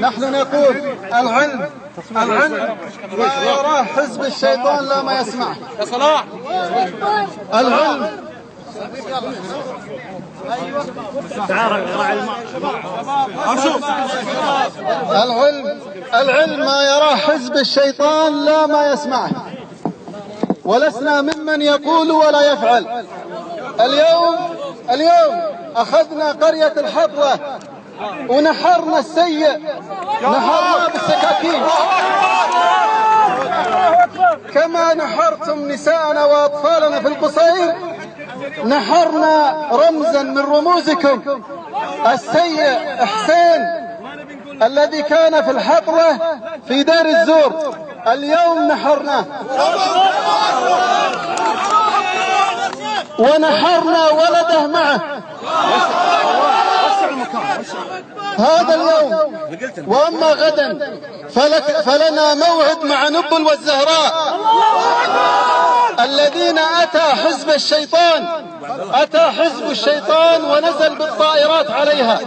نحن نقول العلم ما يراه حزب الشيطان لا ما يسمعه. يا صلاح العلم ما يراه حزب الشيطان لا ما يسمعه، ولسنا ممن يقول ولا يفعل. اليوم أخذنا قرية الحطوة ونحرنا السيء، نحرنا بالسكاكين كما نحرتم نساءنا وأطفالنا في القصير. نحرنا رمزا من رموزكم السيء حسين الذي كان في الحطوة في دار الزور، اليوم نحرناه ونحرنا ولده معه هذا اليوم. وأما غدا فلنا موعد مع نبل والزهراء الذين أتى حزب الشيطان ونزل بالطائرات عليها،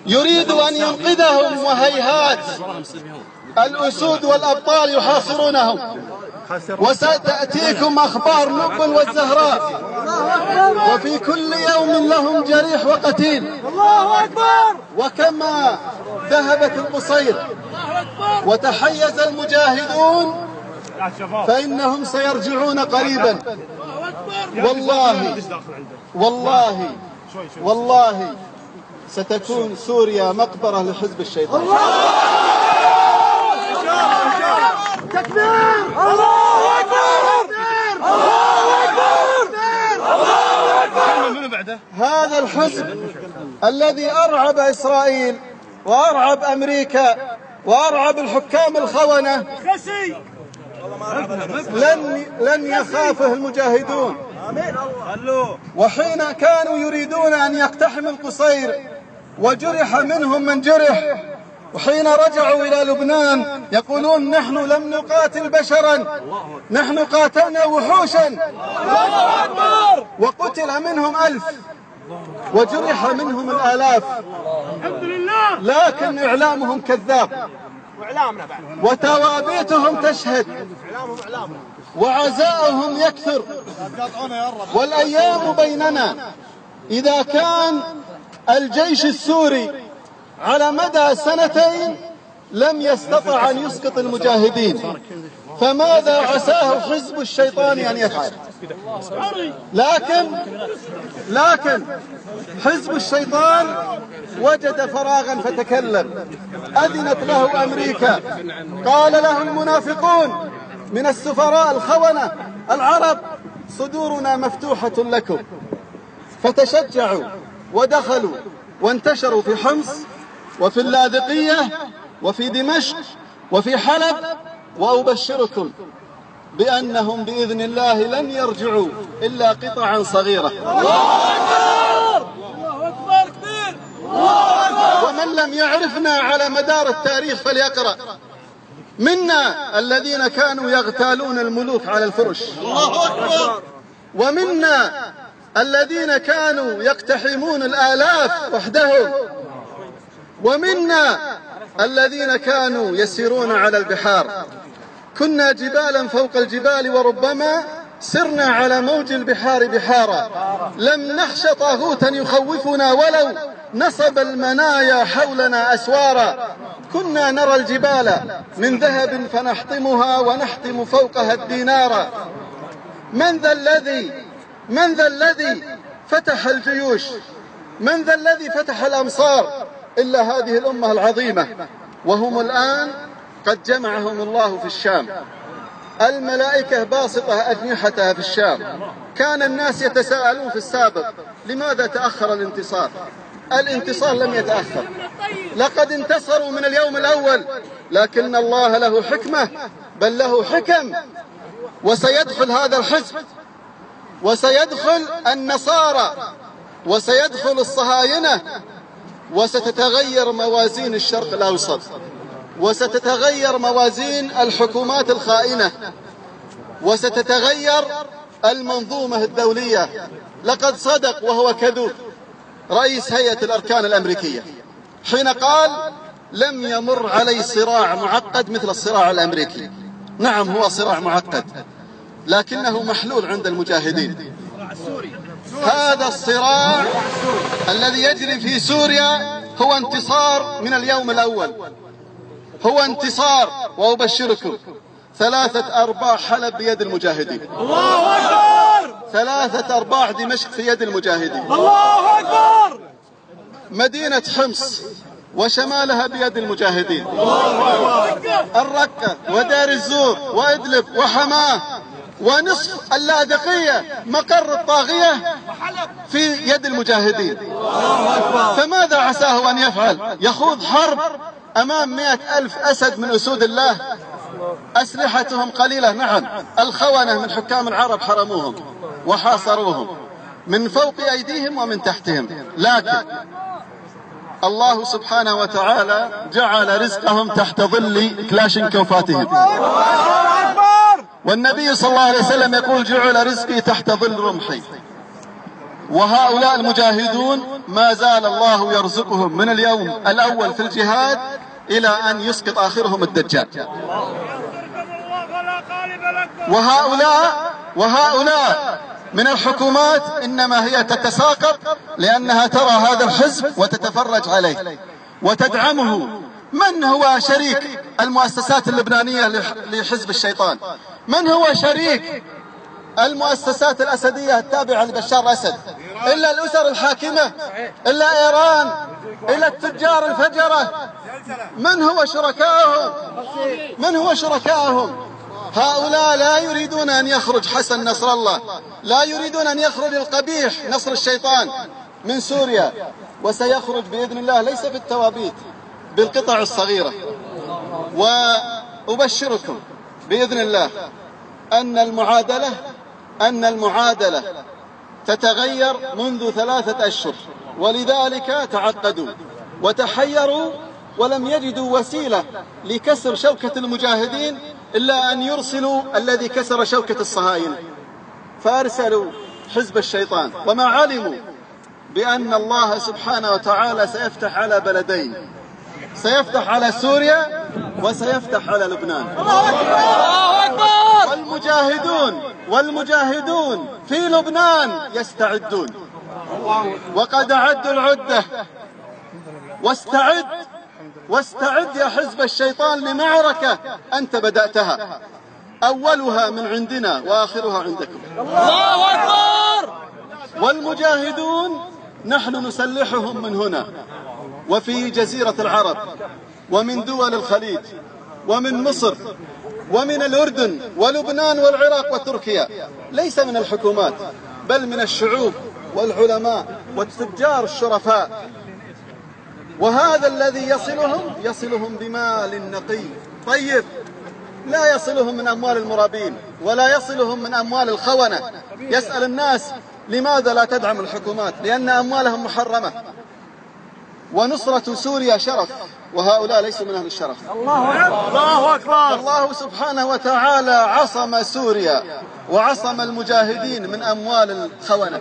يريد أن ينقذهم وهيهات الأسود والأبطال يحاصرونهم. وستأتيكم أخبار نبل والزهراء، وفي كل يوم لهم جريح وقتيل. وكما ذهبت القصير وتحيز المجاهدون فإنهم سيرجعون قريبا. والله ستكون سوريا مقبرة لحزب الشيطان. تكبير! الله أكبر! الله أكبر! هذا الحزب الذي أرعب إسرائيل وأرعب أمريكا وأرعب الحكام الخونة لن يخافه المجاهدون. وحين كانوا يريدون أن يقتحموا القصير وجرح منهم من جرح، وحين رجعوا إلى لبنان يقولون نحن لم نقاتل بشرا، نحن قاتلنا وحوشا. وقتل منهم 1000 وجرح منهم الآلاف، لكن إعلامهم كذاب وتوابيتهم تشهد وعزاؤهم يكثر. والأيام بيننا. إذا كان الجيش السوري على مدى 2 لم يستطع أن يسقط المجاهدين، فماذا عساه حزب الشيطان أن يفعل؟ لكن حزب الشيطان وجد فراغا فتكلم. أذنت له أمريكا، قال له المنافقون من السفراء الخونة العرب صدورنا مفتوحة لكم، فتشجعوا ودخلوا وانتشروا في حمص وفي اللاذقية وفي دمشق وفي حلب. وأبشركم بأنهم بإذن الله لن يرجعوا إلا قطعا صغيرة. الله أكبر! الله أكبر كبير! الله أكبر! ومن لم يعرفنا على مدار التاريخ فليقرأ. منا الذين كانوا يغتالون الملوك على الفرش، الله أكبر، ومنا الذين كانوا يقتحمون الآلاف وحدهم، ومنا الذين كانوا يسيرون على البحار. كنا جبالا فوق الجبال وربما سرنا على موج البحار بحارا. لم نخش طاغوتا يخوفنا ولو نصب المنايا حولنا أسوارا. كنا نرى الجبال من ذهب فنحطمها ونحطم فوقها الدينارا. من ذا الذي فتح الجيوش؟ من ذا الذي فتح الأمصار إلا هذه الأمة العظيمة؟ وهم الآن قد جمعهم الله في الشام. الملائكة باسطة أجنحتها في الشام. كان الناس يتساءلون في السابق لماذا تأخر الانتصار؟ الانتصار لم يتأخر، لقد انتصروا من اليوم الأول، لكن الله له حكمة، بل له حكم. وسيدخل هذا الحزب وسيدخل النصارى وسيدخل الصهاينة، وستتغير موازين الشرق الأوسط، وستتغير موازين الحكومات الخائنة، وستتغير المنظومة الدولية. لقد صدق وهو كذوب. رئيس هيئة الأركان الأمريكية حين قال: لم يمر علي صراع معقد مثل الصراع الأمريكي. نعم، هو صراع معقد لكنه محلول عند المجاهدين. هذا الصراع الذي يجري في سوريا هو انتصار من اليوم الأول، هو انتصار. وأبشركم 3/4 حلب بيد المجاهدين. الله أكبر. 3/4 دمشق في يد المجاهدين. الله أكبر. مدينة حمص وشمالها بيد المجاهدين. الركة ودار الزور وإدلب وحماه ونصف اللاذقية مقر الطاغية في يد المجاهدين. فماذا عساه أن يفعل؟ يخوض حرب أمام 100,000 أسد من أسود الله. أسلحتهم قليلة، نعم. الخونة من حكام العرب حرموهم وحاصروهم من فوق أيديهم ومن تحتهم، لكن الله سبحانه وتعالى جعل رزقهم تحت ظل كلاشنكوفاتهم. والنبي صلى الله عليه وسلم يقول: جعل رزقي تحت ظل رمحي. وهؤلاء المجاهدون ما زال الله يرزقهم من اليوم الأول في الجهاد إلى أن يسقط آخرهم الدجال. وهؤلاء من الحكومات إنما هي تتساقط لأنها ترى هذا الحزب وتتفرج عليه وتدعمه. من هو شريك المؤسسات اللبنانية لحزب الشيطان؟ من هو شريك المؤسسات الأسدية التابعة لبشار الأسد؟ إلا الأسر الحاكمة، إلا إيران، إلا التجار الفجرة. من هو شركائهم؟ من هو شركائهم؟ هؤلاء لا يريدون أن يخرج حسن نصر الله، لا يريدون أن يخرج القبيح نصر الشيطان من سوريا، وسيخرج بإذن الله ليس بالتوابيت، بالقطع الصغيرة. وأبشركم بإذن الله أن المعادلة تتغير منذ 3 أشهر، ولذلك تعقدوا وتحيروا ولم يجدوا وسيلة لكسر شوكة المجاهدين إلا أن يرسلوا الذي كسر شوكة الصهاينة، فأرسلوا حزب الشيطان. وما علموا بأن الله سبحانه وتعالى سيفتح على بلدين، سيفتح على سوريا وسيفتح على لبنان. والمجاهدون في لبنان يستعدون، وقد أعدوا العدة. واستعد يا حزب الشيطان لمعركة أنت بدأتها، أولها من عندنا وآخرها عندكم. الله أكبر. والمجاهدون نحن نسلحهم من هنا وفي جزيرة العرب ومن دول الخليج ومن مصر ومن الأردن ولبنان والعراق وتركيا، ليس من الحكومات بل من الشعوب والعلماء والتجار الشرفاء. وهذا الذي يصلهم بمال نقي طيب، لا يصلهم من أموال المرابين ولا يصلهم من أموال الخونة. يسأل الناس: لماذا لا تدعم الحكومات؟ لأن أموالهم محرمة. ونصرة سوريا شرف، وهؤلاء ليسوا من أهل الشرف. الله أكبر. الله سبحانه وتعالى عصم سوريا وعصم المجاهدين من أموال الخونة،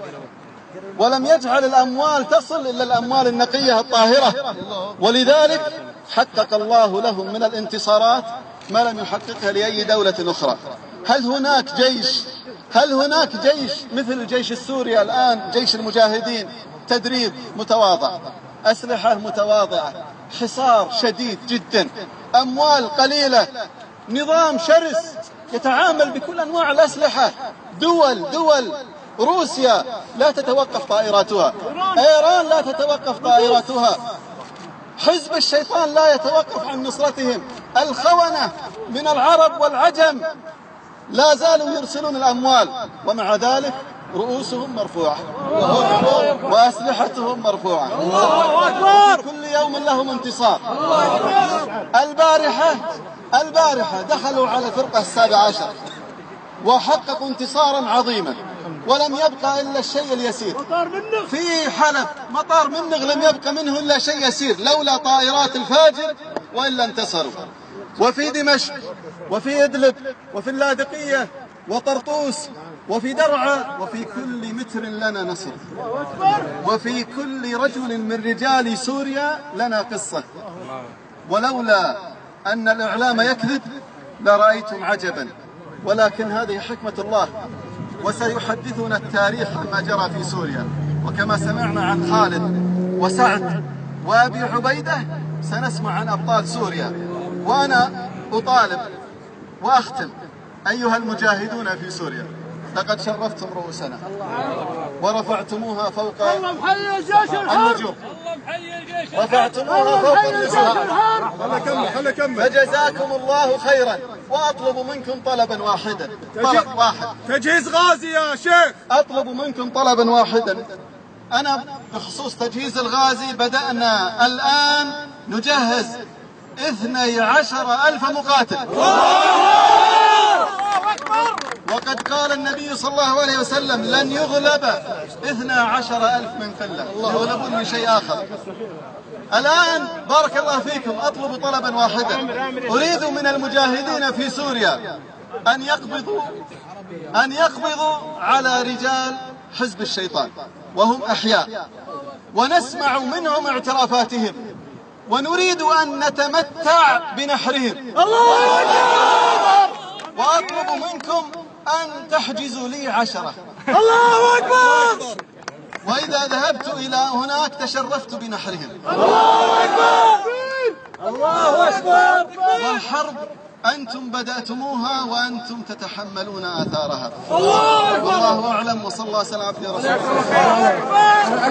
ولم يجعل الأموال تصل إلا الأموال النقية الطاهرة. ولذلك حقق الله لهم من الانتصارات ما لم يحققها لأي دولة أخرى. هل هناك جيش مثل الجيش السوري الآن؟ جيش المجاهدين تدريب متواضع، أسلحة متواضعة، حصار شديد جدا، أموال قليلة، نظام شرس يتعامل بكل أنواع الأسلحة. دول روسيا لا تتوقف طائراتها، إيران لا تتوقف طائراتها، حزب الشيطان لا يتوقف عن نصرتهم. الخونة من العرب والعجم لا زالوا يرسلون الأموال، ومع ذلك رؤوسهم مرفوعة وأسلحتهم مرفوعة. كل يوم لهم انتصار. البارحة دخلوا على الفرقة 17 وحققوا انتصارا عظيما، ولم يبقى إلا الشيء اليسير. في حلب مطار منغ لم يبقى منه إلا شيء يسير لولا طائرات الفاجر، وإلا انتصروا. وفي دمشق وفي إدلب وفي اللاذقية وطرطوس وفي درعا وفي كل متر لنا نصر، وفي كل رجل من رجال سوريا لنا قصة. ولولا أن الإعلام يكذب لرأيتم عجبا، ولكن هذه حكمة الله، وسيحدثنا التاريخ عما جرى في سوريا. وكما سمعنا عن خالد وسعد وأبي عبيدة سنسمع عن أبطال سوريا. وأنا أطالب وأختم أيها المجاهدون في سوريا، لقد شرفتم رؤوسنا ورفعتموها فوق النجوم، رفعتموها فوق النجوم، فجزاكم الله خيرا. وأطلب منكم طلبا واحدا، طلب واحد، تجهيز غازي يا شيخ. أطلب منكم طلبا واحدا. أنا بخصوص تجهيز الغازي بدأنا الآن نجهز 12,000 مقاتل، وقد قال النبي صلى الله عليه وسلم لن يغلب 12,000 من فلة، يغلبون من شيء آخر. الآن بارك الله فيكم أطلب طلبا واحدا، أريد من المجاهدين في سوريا أن يقبضوا على رجال حزب الشيطان وهم أحياء، ونسمع منهم اعترافاتهم، ونريد أن نتمتع بنحرهم. الله أكبر! وأطلب منكم أن تحجزوا لي 10. الله أكبر! وإذا ذهبت إلى هناك تشرفت بنحرهم. الله أكبر! الله أكبر! والحرب أنتم بدأتموها وأنتم تتحملون آثارها. الله أكبر! والله أعلم، وصلى الله وسلم على رسول الله.